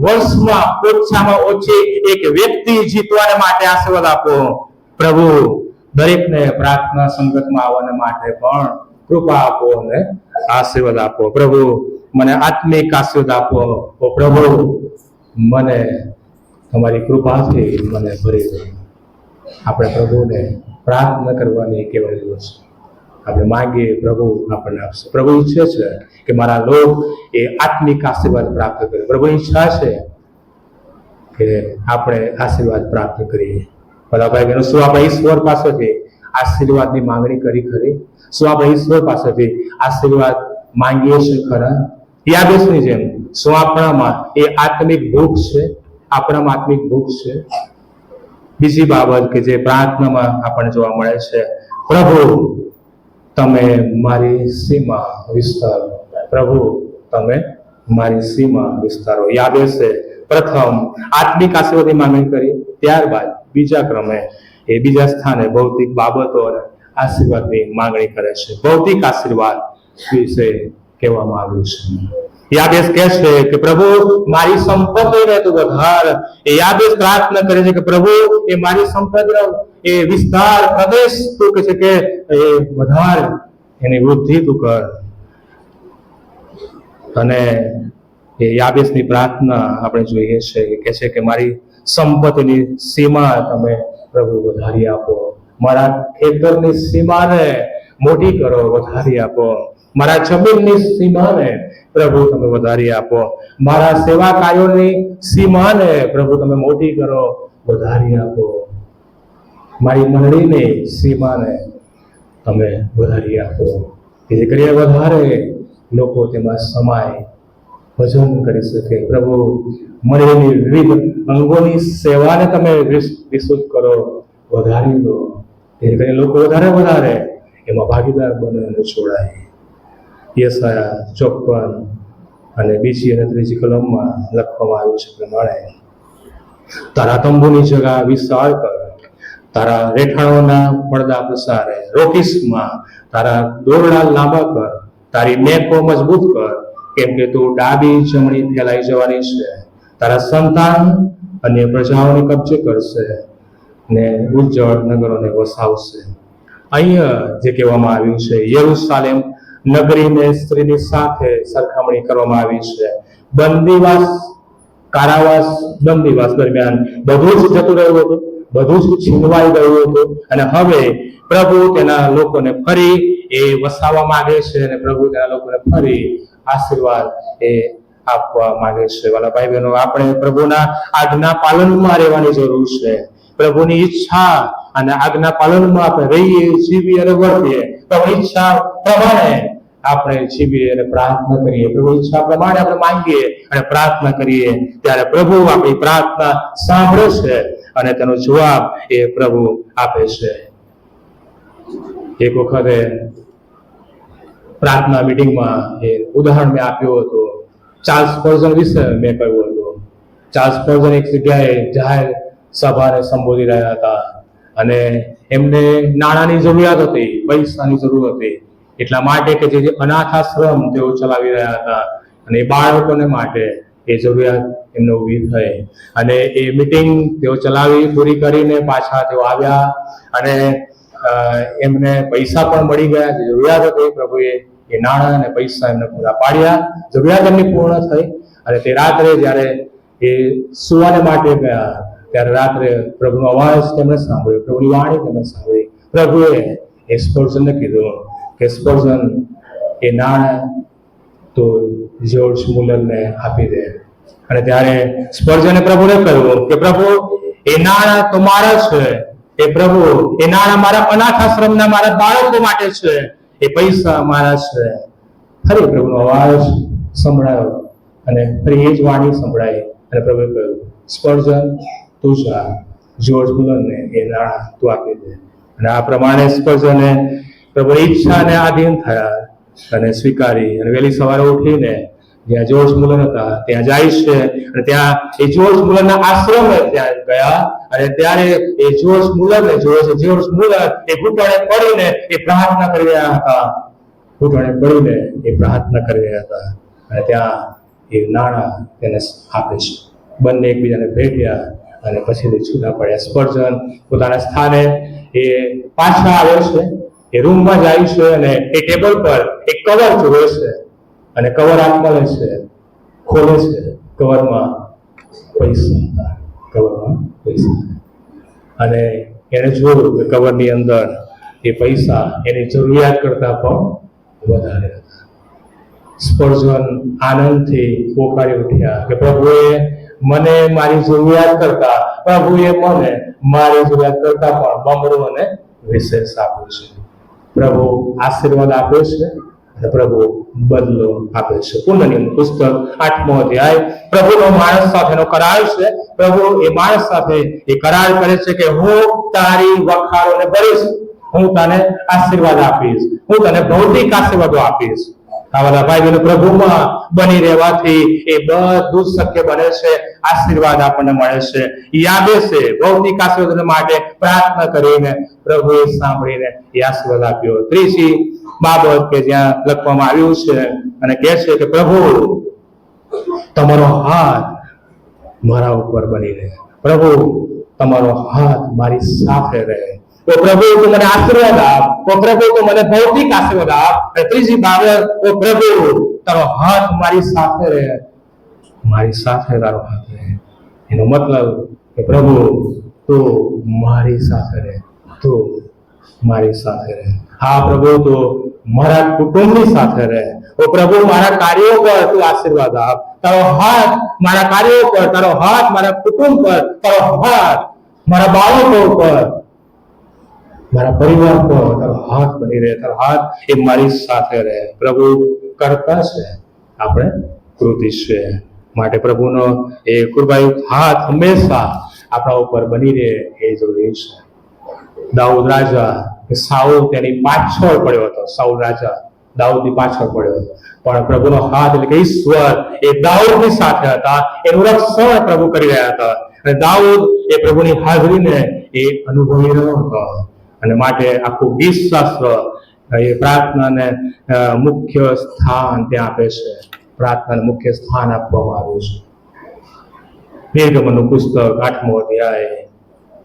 A: વર્ષમાં ઓછામાં ઓછી એક વ્યક્તિ જીતવાને માટે આશીર્વાદ આપો. પ્રભુ, દરેકને પ્રાર્થના સંગતમાં આવવાને માટે પણ કૃપા આપો અને આશીર્વાદ આપો. પ્રભુ મને આત્મિક આશીર્વાદ આપો. ઓ પ્રભુ મને તમારી કૃપાથી મને ભરી દો. આપણે પ્રભુને પ્રાર્થના કરવાની કેવળ દિવસ આપણે માંગીએ, પ્રભુ આપણને આપશે. પ્રભુ ઈચ્છે છે કે મારા લોક એ આત્મિક આશીર્વાદ પ્રાપ્ત કરે. પ્રભુ ઈચ્છા છે કે આપણે આશીર્વાદ પ્રાપ્ત કરીએ. ભલા ભાઈ બહેનો, શું આપણે ઈશ્વર પાસેથી આશીર્વાદની માંગણી કરી ખરી? શું આપણે ઈશ્વર પાસેથી આશીર્વાદ માંગીએ છીએ ખરા? યાબેસની જેમ શું આપણામાં એ આત્મિક ભૂખ છે? આપણામાં આત્મિક ભૂખ છે? બીજી બાબત કે જે પ્રાર્થનામાં આપણને જોવા મળે છે, પ્રભુ તમે મારી સીમા વિસ્તારો. પ્રભુ તમે મારી સીમા વિસ્તારો. યાબેસે પ્રથમ આત્મિક આશીર્વાદની માંગણી કરી, ત્યારબાદ બીજા ક્રમે એ બીજા સ્થાને ભૌતિક બાબતો અને આશીર્વાદની માંગણી કરે છે. ભૌતિક આશીર્વાદ વિશે કહેવામાં આવ્યું છે. યાબેસ કહે છે કે પ્રભુ મારી સંપત્તિને તું વધાર. એ યાબેસ પ્રાર્થના કરે છે કે પ્રભુ એ મારી સંપત્તિનો એ વિસ્તાર પ્રદેશ તું કહે છે કે એ વધાર, એની વૃદ્ધિ તું કર. અને એ યાબેસની પ્રાર્થના આપણે જોઈએ છે કે છે કે મારી સંપત્તિની સીમા તમે પ્રભુ વધારી આપો. મારા ખેતરની સીમાને મોટી કરો, વધારી આપો. મારા જમીનની સીમાને પ્રભુ તમે વધારી આપો. મારા સેવા કાર્યોની સીમાને પ્રભુ તમે મોટી કરો, વધારી આપો. મારી મંડળીની સીમાને તમે વધારી આપો. જેથી કરીને વધારે લોકો તેમાં સમાય ભજન કરી શકે. પ્રભુ મંડળીની વિવિધ અંગોની સેવાને તમે વિસ્તૃત કરો, વધારી દો. જેથી કરીને લોકો વધારે એમાં ભાગીદાર બને અને જોડાય. યશાયા 54 અને બીજી અને ત્રીજી કલમમાં લખવામાં આવ્યું છે પ્રમાણે તારા તંબુની જગા વિશાળ કર, તારા રહેઠાણોના પડદા પ્રસારે. રોકીસમાં તારા દોરડા લાંબા કર, તારી મેકો મજબૂત કર, કેમ કે તું ડાબી જમણી ફેલાઈ જવાની છે. તારા સંતાન અન્ય પ્રજાઓને કબજે કરશે ને ઉજ્જળ નગરોને વસાવશે. અહીંયા જે કહેવામાં આવ્યું છે, યરૂશાલેમ નગરીને સ્ત્રીની સાથે સરખામણી કરવામાં આવી છે. બંદીવાસ, કારાવાસ, બંદીવાસ દરમિયાન બધું જ જતું રહ્યું હતું, બધું જ છીનવાઈ ગયું હતું, અને હવે પ્રભુ તેના લોકોને ફરી એ વસાવવા માંગે છે અને પ્રભુ તેના લોકોને ફરી આશીર્વાદ એ આપવા માંગે છે. વાલા ભાઈ બહેનો, આપણે પ્રભુના આજ્ઞા પાલનમાં રહેવાની જરૂર છે. પ્રભુની ઈચ્છા અને આજ્ઞા પાલનમાં આપણે રહીએ, જીવીએ અને વર્તીએ. પ્રભુની ઈચ્છા પ્રમાણે આપણે જીવીએ અને પ્રાર્થના કરીએ. પ્રભુ ઈચ્છા પ્રમાણે આપણે માંગીએ અને પ્રાર્થના કરીએ, ત્યારે પ્રભુ આપણી પ્રાર્થના સાંભળે છે અને તેનો જવાબ એ પ્રભુ આપે છે. એક વખતે પ્રાર્થના મીટિંગમાં એ ઉદાહરણ મેં આપ્યું હતું. ચાર્લ્સ સ્પર્જન વિશે મેં કહ્યું હતું. ચાર્લ્સ સ્પર્જન એક જગ્યાએ જાહેર સભાને સંબોધી રહ્યા હતા અને એમને નાણાંની જરૂરિયાત હતી, પૈસાની જરૂર હતી. એટલા માટે કે જે અનાથ આશ્રમ તેઓ ચલાવી રહ્યા હતા અને એ બાળકોને માટે એ જરૂરિયાત એમને ઊભી થઈ અને એ મીટિંગ તેઓ ચલાવી પૂરી કરીને પાછા તેઓ આવ્યા અને એમને પૈસા પણ મળી ગયા. જે જરૂરિયાત હતી પ્રભુએ એ નાણાં અને પૈસા એમને પૂરા પાડ્યા. જરૂરિયાત એમની પૂર્ણ થઈ અને તે રાત્રે જ્યારે એ સુવાને માટે ગયા ત્યારે રાત્રે પ્રભુનો અવાજ તેમણે સાંભળ્યો, પ્રભુની વાણી તેમણે સાંભળી. પ્રભુએ એ સ્પર્જનને કીધું કે સ્પર્જન એ નાણાં તો જ્યોર્જ મુલરને આપી દે. અને ત્યારે સ્પર્જને પ્રભુને કહ્યું કે પ્રભુ એ નાણાં તો મારા છે, એ પ્રભુ એ નાણાં મારા અનાથ આશ્રમના મારા બાળકો માટે છે, એ પૈસા મારા છે. ફરી પ્રભુનો અવાજ સંભળાયો અને ફરી એ જ વાણી સંભળાઈ અને પ્રભુએ કહ્યું, સ્પર્જન તું જા, જ્યોર્જ મુલરને એ નાણાં તું આપી દે. અને આ પ્રમાણે સ્પર્જને પ્રભુની ઈચ્છાને આધીન થયા અને સ્વીકારી અને વહેલી સવારે ઉઠીને જ્યાં જ્યોર્જ મુલર હતા ત્યાં જાય છે અને ત્યાં એ જ્યોર્જ મુલરના આશ્રમે ત્યાં ગયા અને ત્યારે એ જ્યોર્જ મુલરને જોયો છે. જ્યોર્જ મુલર એ ઘૂંટણે પડીને એ પ્રાર્થના કરી રહ્યા હતા, ઘૂંટણે પડીને એ પ્રાર્થના કરી રહ્યા હતા અને ત્યાં એ નાણાં તેને આપે છે. બંને એકબીજાને ભેટ્યા અને પછીથી છૂટા પડ્યા. સ્પર્જન પોતાના સ્થાને એ પાછા આવે છે, એ રૂમમાં જાય છે અને એ ટેબલ પર એક કવર જુએ છે અને કવર હાથમાં લે છે, ખોલે છે. કવરમાં પૈસા અને એને જોયું કે કવરની અંદર એ પૈસા એની જરૂરિયાત કરતા પણ વધારે હતા. સ્પર્જન આનંદથી પોકારી ઉઠ્યા કે પ્રભુએ મને મારી જરૂરિયાત કરતા મારી જરૂરિયાત કરતા પણ બમણું અને વિશેષ આપ્યું છે. પ્રભુ આશીર્વાદ આપે છે અને પ્રભુ બદલો આપે છે. પુણ્યનિયમનું પુસ્તક 8મો અધ્યાય પ્રભુનો માણસ સાથેનો કરાર છે. પ્રભુ એ માણસ સાથે એ કરાર કરે છે કે હું તારી વખારોને ભરીશ, હું તને આશીર્વાદ આપીશ, હું તને ભૌતિક આશીર્વાદો આપીશ. આ બધા ભાઈ બહેનો પ્રભુમાં બની રહેવાથી એ બધું શક્ય બને છે. આશીર્વાદ આપણને મળે છે. યાબેસે ભૌતિક આશીર્વાદ માટે પ્રાર્થના કરીને પ્રભુએ સાંભળીને એ આશીર્વાદ આપ્યો. ત્રીજી બાબત કે જ્યાં લખવામાં આવ્યું છે અને કહે છે કે પ્રભુ તમારો હાથ મારા ઉપર બની રહે, પ્રભુ તમારો હાથ મારી સાથે રહે. ઓ પ્રભુ તું મને આશીર્વાદ આપ, ઓ પ્રભુ તું મને ભૌતિક આશીર્વાદ આપ. ત્રીજી બાબત, ઓ પ્રભુ તારો હાથ મારી સાથે રહે, મારી સાથે તારો હાથ રહે. એનો મતલબ કે પ્રભુ તું મારી સાથે રહે, તું મારી સાથે રહે. હા પ્રભુ તું મારા કુટુંબની સાથે રહે. ઓ પ્રભુ મારા કાર્યો પર તું આશીર્વાદ આપ, તારો હાથ મારા કાર્યો પર, તારો હાથ મારા કુટુંબ પર, તારો હાથ મારા બાળકો પર, મારા પરિવાર પર તારો હાથ બની રહે, તારો હાથ એ મારી સાથે રહે. પ્રભુ કરતા છે, આપણે કૃતિ છે. માટે પ્રભુનો એ કૃપાયુક્ત હાથ હંમેશા આપણા ઉપર બની રહે એ જરૂરી છે. દાઉદ રાજા સાઉલ તેની પાછળ પડ્યો હતો, સાઉલ રાજા દાઉદની પાછળ પડ્યો હતો, પણ પ્રભુનો હાથ એટલે કે ઈશ્વર એ દાઉદની સાથે હતા. એનું રક્ષણ પ્રભુ કરી રહ્યા હતા અને દાઉદ એ પ્રભુની હાજરીને એ અનુભવી રહ્યો હતો. અને માટે આખું ગીત શાસ્ત્ર એ પ્રાર્થનાને મુખ્ય સ્થાન ત્યાં આપે છે. પ્રાર્થનાને મુખ્ય સ્થાન આપવામાં આવ્યું છે. નિર્ગમનનું પુસ્તક 8મો અધ્યાય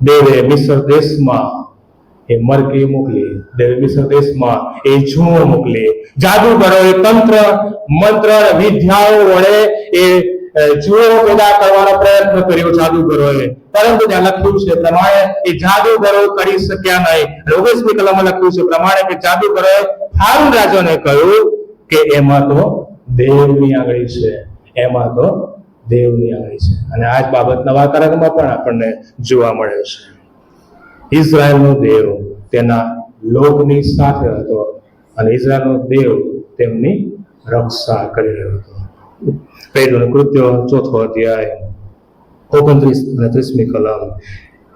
A: દેવે મિસ્ર દેશમાં એ મરકી મોકલી, દેવે મિસ્ર દેશમાં એ જુઓ મોકલી, જાદુગરો એ તંત્ર મંત્ર વિદ્યાઓ વડે એ જુઓ પેદા કરવાનો પ્રયત્ન કર્યો જાદુગરોએ, પરંતુ ત્યાં લખ્યું છે પ્રમાણે એ જાદુગરો કરી શક્યા નહીં. 19મી કલમમાં લખ્યું છે પ્રમાણે કે જાદુગરોએ ફારૂન રાજાને કહ્યું કે એમાં તો દેવની આંગળી છે, એમાં તો દેવની આંગળી છે. અને આ જ બાબત નવા કરારમાં પણ આપણને જોવા મળે છે. ઇઝરાયલનો દેવ તેના લોકની સાથે હતો અને ઇઝરાયલનો દેવ તેમની રક્ષા કરી રહ્યો હતો. પેઢીનું કૃત્યો 4થો અધ્યાય 29 અને 30મી કલમ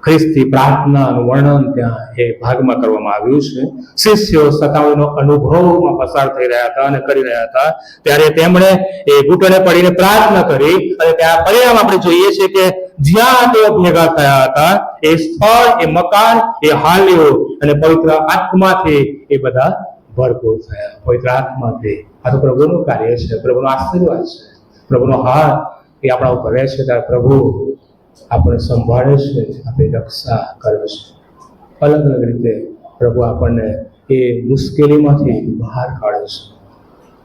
A: ખ્રિસ્તી પ્રાર્થનાનું વર્ણન ત્યાં એ ભાગમાં કરવામાં આવ્યું છે. શિષ્યો સતાવણીનો અનુભવમાં પસાર થઈ રહ્યા હતા અને કરી રહ્યા હતા ત્યારે તેમણે એ ઘૂંટણે પડીને પ્રાર્થના કરી અને ત્યાં પરિણામ આપણે જોઈએ છે કે જ્યાં તેઓ ભેગા થયા હતા એ સ્થળ, એ મકાન, એ હાલ્યો અને પવિત્ર આત્માથી એ બધા ભરપૂર થયા. પવિત્ર આત્માથી. આ તો પ્રભુનું કાર્ય છે, પ્રભુનો આશીર્વાદ છે, પ્રભુનો હાથ એ આપણા ઉપર રહે છે ત્યારે પ્રભુ આપણે સંભાળે છે, આપણી રક્ષા કરે છે. અલગ અલગ રીતે પ્રભુ આપણને એ મુશ્કેલીમાંથી બહાર કાઢે છે.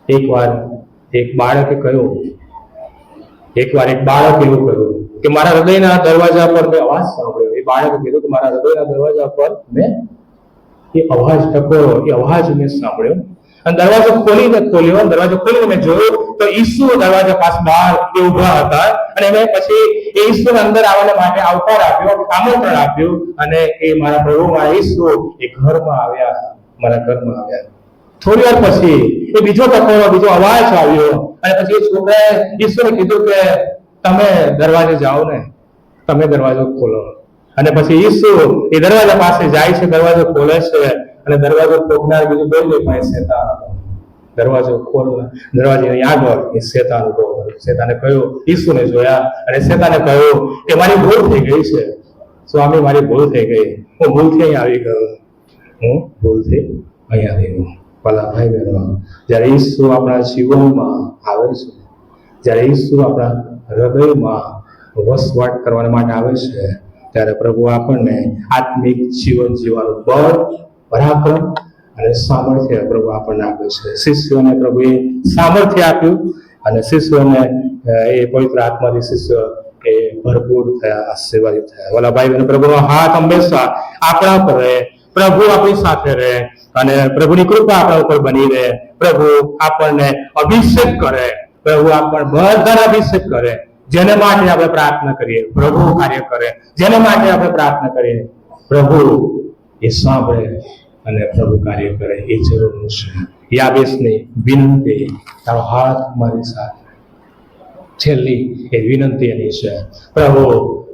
A: એકવાર એક બાળકે કહ્યું, એક બાળક એવું કહ્યું કે મારા હૃદયના દરવાજા પર મેં અવાજ સાંભળ્યો. એ બાળકે કીધું કે મારા હૃદયના દરવાજા પર મેં એ અવાજ ટકોરો, એ અવાજ મેં સાંભળ્યો અને દરવાજો ખોલીને મેં જોયું તો ઈસુ દરવાજા પાસે બહાર એ ઊભા હતા અને મેં પછી એ ઈસુને અંદર આવવા માટે આવકાર આપ્યો, આમંત્રણ આપ્યું અને એ મારા પ્રભુ, મારા ઈસુ એ ઘરમાં આવ્યા, મારા ઘરમાં આવ્યા. થોડી વાર પછી એ બીજો ટકોરો, બીજો અવાજ આવ્યો અને પછી એ છોકરાએ ઈસુને કીધું કે તમે દરવાજે જાઓ ને, તમે દરવાજો ખોલો. અને પછી ઈસુ એ દરવાજા પાસે જાય છે, દરવાજો ખોલે છે અને દરવાજો ખોલનાર બીજું કોઈ નહીં પણ શેતાન હતો. દરવાજો ખોલનાર, દરવાજાની આગળ એ શેતાન ઉભો હતો. શેતાને કહ્યું, ઈસુને જોયા અને શેતાને કહ્યું કે મારી ભૂલ થઈ ગઈ છે સ્વામી, મારી ભૂલ થઈ ગઈ, હું ભૂલથી અહીં આવી ગયો, હું ભૂલથી અહીં આવી ગયો. ભલા ભાઈ બહેનો, જ્યારે ઈસુ આપણા જીવનમાં આવે છે, જ્યારે ઈસુ આપણા હૃદયમાં વસવાટ કરવા માટે આવે છે, ત્યારે પ્રભુ આપણને આત્મિક જીવન જીવવાનું બળ, પરાક્રમ અને સામર્થ્ય પ્રભુ આપણને આપે છે. શિષ્યોને પ્રભુએ સામર્થ્ય આપ્યું અને શિષ્યોને એ પવિત્ર આત્માથી શિષ્ય એ ભરપૂર થયા, આશીર્વાદિત થયા. વાલા ભાઈ બહેનો, પ્રભુનો હાથ હંમેશા આપણા પર રહે, પ્રભુ આપણી સાથે રહે અને પ્રભુની કૃપા આપણા ઉપર બની રહે. પ્રભુ આપણને અભિષેક કરે, પ્રભુ આપણને બધાને અભિષેક કરે. જેને માટે આપણે પ્રાર્થના કરીએ પ્રભુ કાર્ય કરે, જેને માટે આપણે પ્રાર્થના કરીએ પ્રભુ એ સાંભળે અને પ્રભુ કાર્ય કરે. એ જરૂરનું છે. યાબેસની વિનંતી, તારો હાથ મારી સાથે. છેલ્લી એ વિનંતી એની છે, પ્રભુ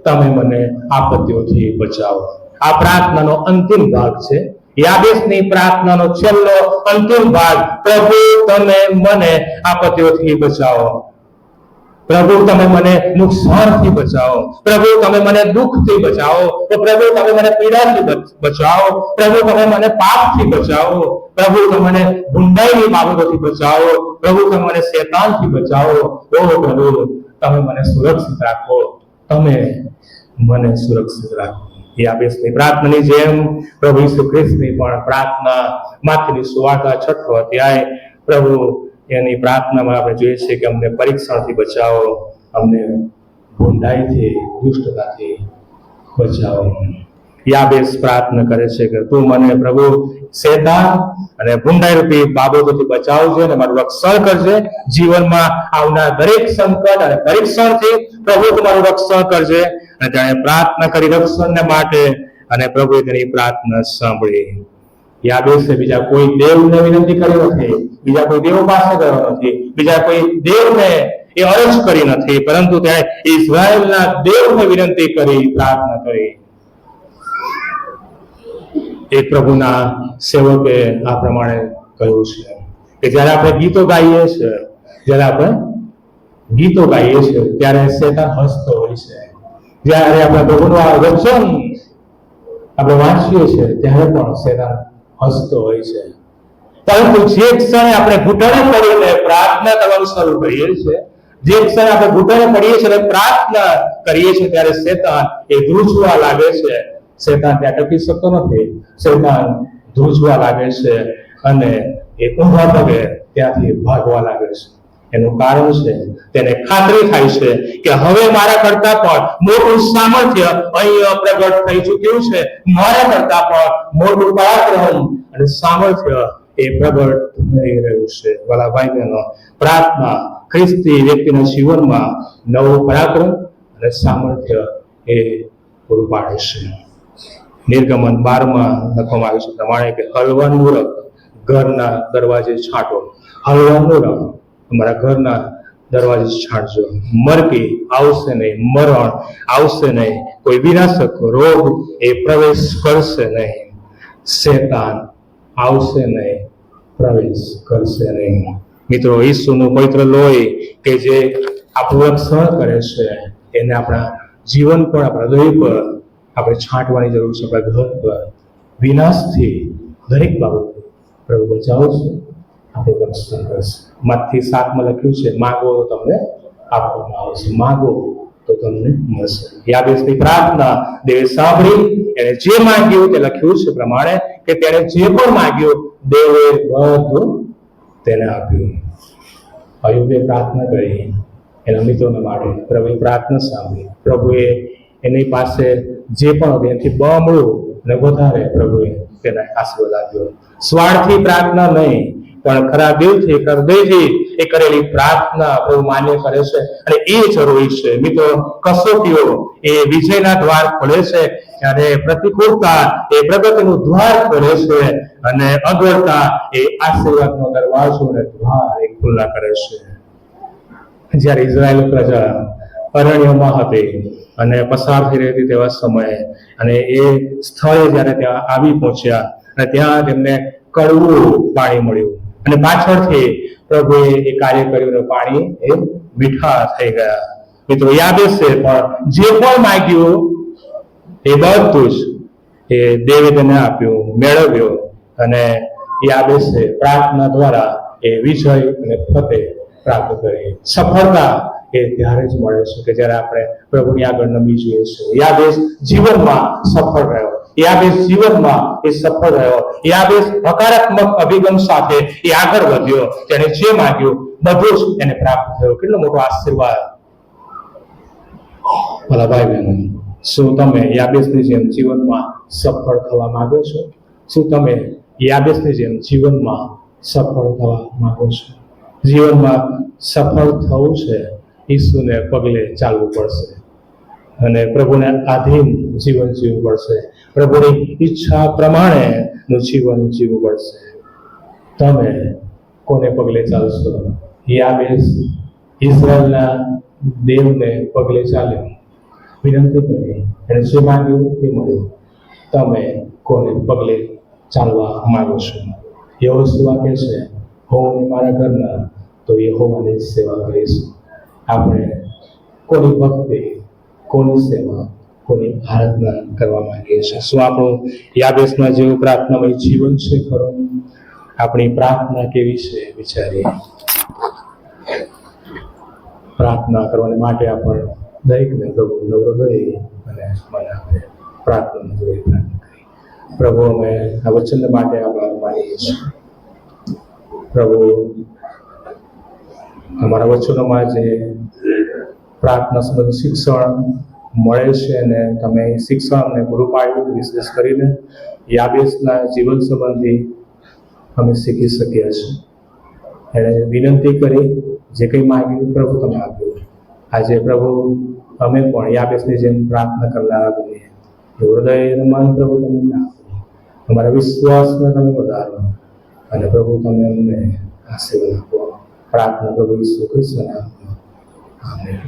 A: તમે મને આપત્તિઓથી બચાવો. આ પ્રાર્થનાનો અંતિમ ભાગ છે. યાબેસની પ્રાર્થનાનો છેલ્લો અંતિમ ભાગ, પ્રભુ તમે મને આપત્તિઓથી બચાવો. પ્રભુ તમે મને નુકસાનથી બચાવો. પ્રભુ તમે મને દુઃખથી બચાવો. પ્રભુ તમે મને પીડાથી બચાવો. પ્રભુ તમે મને પાપથી બચાવો. પ્રભુ તમે મને ગુંડાઈની બાબતોથી બચાવો. પ્રભુ તમે મને શૈતાનથી બચાવો. ઓ પ્રભુ તમે મને સુરક્ષિત રાખો. તમે મને સુરક્ષિત રાખો. યાબેસની પ્રાર્થનાની જેમ પ્રભુ ઈસુ ખ્રિસ્તની પણ પ્રાર્થના માથેની સુવાર્તા 6 અધ્યાય, પ્રભુ એની પ્રાર્થનામાં આપણે જોઈએ છીએ કે અમને પરીક્ષણથી બચાવો, અમને ભૂંડાઈથી, દુષ્ટતાથી બચાવો. યાબેસ પ્રાર્થના કરે છે કે તું મને પ્રભુ શૈતાન અને ભૂંડાઈ રૂપી બાબતોથી બચાવજે અને મારું રક્ષણ કરજે. જીવનમાં આવનાર દરેક સંકટ અને પરીક્ષણથી પ્રભુ તમારું રક્ષણ કરજે. અને તેણે પ્રાર્થના કરી રક્ષણને માટે અને પ્રભુએ તેની પ્રાર્થના સાંભળી. યાબેસે બીજા કોઈ દેવને વિનંતી કરી નથી, બીજા કોઈ દેવ પાસે ગયો નથી, બીજા કોઈ દેવને એ અરજ કરી નથી, પરંતુ તેણે ઇઝરાયલના દેવને વિનંતી કરી, પ્રાર્થના કરી. એ પ્રભુના સેવકે આ પ્રમાણે કહ્યું છે કે જ્યારે આપણે ગીતો ગાઈએ છીએ, ત્યારે શેતાન હસતો હોય છે. જ્યારે આપણે પ્રભુનું આ વચન આપણે વાંચીએ છીએ ત્યારે પણ શેતાન હસતો હોય છે. પરંતુ જે ક્ષણે આપણે ઘૂંટણે પડીને પ્રાર્થના કરવાનું શરૂ કરીએ છીએ, જે ક્ષણે આપણે ઘૂંટણે પડીએ છીએ અને પ્રાર્થના કરીએ છીએ, ત્યારે શેતાન એ ધ્રુજવા લાગે છે. શેતાન ત્યાં ટકી શકતો નથી. શેતાન ધ્રુજવા લાગે છે અને એ ઊંધા પગે ત્યાંથી ભાગવા લાગે છે. એનું કારણ છે, તેને ખાતરી થાય છે કે હવે મારા કરતા પણ મોટું સામર્થ્ય અહીં પ્રગટ થઈ ચૂક્યું છે. મારા કરતા પણ મોટું પરાક્રમ અને સામર્થ્ય એ પ્રગટ થઈ રહ્યું છે. વાલા ભાઈ બહેનો, પ્રાર્થના ખ્રિસ્તી વ્યક્તિના જીવનમાં નવું પરાક્રમ અને સામર્થ્ય એ પૂરું પાડે છે. નિર્ગમન 12 લખવામાં આવ્યું છે પ્રમાણે કે હળવાનું રખ ઘરના દરવાજે છાંટો. હળવાનું રખ તમારા ઘરના દરવાજે છાંટજો. મરકી આવશે નહીં, મરણ આવશે નહીં, કોઈ વિનાશક રોગ એ પ્રવેશ કરશે નહીં, શેતાન આવશે નહીં, પ્રવેશ કરશે નહીં. મિત્રો, ઈસુનું પવિત્ર લોહી કે જે આપણું રક્ષણ કરે છે, એને આપણા જીવન પર, આપણા હૃદય પર આપણે છાંટવાની જરૂર છે. આપણા ઘર પર વિનાશથી, દરેક બાબત પ્રભુ બચાવશે, આપણું રક્ષણ કરશે. મત્તી 7 લખ્યું છે, માગો તો તમને આપવામાં આવશે, માગો તો તમને મળશે. યાબેસની પ્રાર્થના દેવે સાંભળી. એને જે માંગ્યું તે લખ્યું છે પ્રમાણે કે તેણે જે પણ માંગ્યું દેવે બધું તેને આપ્યું. અયુબે પ્રાર્થના કરી એના મિત્રોને માટે. પ્રભુએ પ્રાર્થના સાંભળી. પ્રભુએ એની પાસે જે પણ હતું એનાથી બમણું અને વધારે પ્રભુએ તેને આશીર્વાદ આપ્યો. સ્વાર્થી પ્રાર્થના નહીં, પણ ખરા દિલથી, હૃદયથી એ કરેલી પ્રાર્થના પ્રભુ માન્ય કરે છે અને એ જરૂરી છે. મિત્રો, કસોટીઓ એ વિજયના દ્વાર ખોલે છે, અને પ્રતિકૂળતા એ પ્રગતિનું દ્વાર ખોલે છે, અને અગવડતા એ આશીર્વાદનો દરવાજો અને દ્વાર એ ખુલ્લા કરે છે. જ્યારે ઇઝરાયેલ પ્રજા અરણ્યમાં હતી અને પસાર થઈ રહી હતી તેવા સમયે, અને એ સ્થળે જ્યારે ત્યાં આવી પહોંચ્યા અને ત્યાં તેમને કડવું પાણી મળ્યું અને પાછળથી પ્રભુએ એ કાર્ય કર્યું અને પાણી એ મીઠા થઈ ગયા. મિત્રો, યાબેસે પણ જે પણ માંગ્યું એ બધું જ એ દેવે તેને આપ્યું, મેળવ્યો, અને યાબેસે પ્રાર્થના દ્વારા એ વિજય અને ફતેહ પ્રાપ્ત કરી. સફળતા એ ત્યારે જ મળે છે કે જ્યારે આપણે પ્રભુની આગળ નમી જઈએ છીએ. યાબેસ જીવનમાં સફળ રહ્યો, યાબેસ જીવનમાં એ સફળ રહ્યો, યાબેસ હકારાત્મક અભિગમ સાથે એ આગળ વધ્યો. તેણે જે માંગ્યું બધું જ એને પ્રાપ્ત થયું. કેટલો મોટો આશીર્વાદ! ભલા ભાઈ બહેનો, શું તમે યાબેસની જેમ જીવનમાં સફળ થવા માંગો છો? શું તમે યાબેસની જેમ જીવનમાં સફળ થવા માંગો છો? જીવનમાં સફળ થવું છે, ઈસુને પગલે ચાલવું પડશે અને પ્રભુને આધીન જીવન જીવવું પડશે. પ્રભુની ઈચ્છા પ્રમાણેનું જીવન જીવવું પડશે. તમે કોને પગલે ચાલશો? યાબેસ ઇઝરાયલના દેવને પગલે ચાલ્યો, વિનંતી કરી, એને જે માંગ્યું તે મળ્યું. તમે કોને પગલે ચાલવા માંગો છો? યહોશુઆ કહે છે, હું અને મારા ઘરના તો યહોવાની સેવા કરીશું. આપણે કોની ભક્તિ, કોની સેવા, કોની આરાધના કરવા માંગીએ છીએ? શું આપણું યાબેસના જેવું પ્રાર્થનામય જીવન છે ખરું? આપણી પ્રાર્થના કેવી છે વિચારીએ. પ્રાર્થના કરવાને માટે આપણે દરેકને પ્રભુ હૃદય અને મન આપે પ્રાર્થના જોડે પ્રાર્થના કરી. પ્રભુ, અમે આ વચન માટે આભાર માનીએ છીએ. પ્રભુ, અમારા વચનોમાં જે પ્રાર્થના સંબંધી શિક્ષણ મળે છે અને તમે શિક્ષણ અમને પૂરું પાડ્યું, વિશેષ કરીને યાબેસના જીવન સંબંધી અમે શીખી શક્યા છીએ. એણે વિનંતી કરી, જે કંઈ માંગ્યું પ્રભુ તમે આપ્યું. આજે પ્રભુ અમે પણ યાબેસની જેમ પ્રાર્થના કરનારા બનીએ. હૃદય અને મન પ્રભુ તમે આપો, અમારા વિશ્વાસને તમે વધારો અને પ્રભુ તમે અમને આશીર્વાદ આપો. પ્રાર્થના પ્રભુ ઈસુ ખ્રિસ્તના નામમાં. આમેન.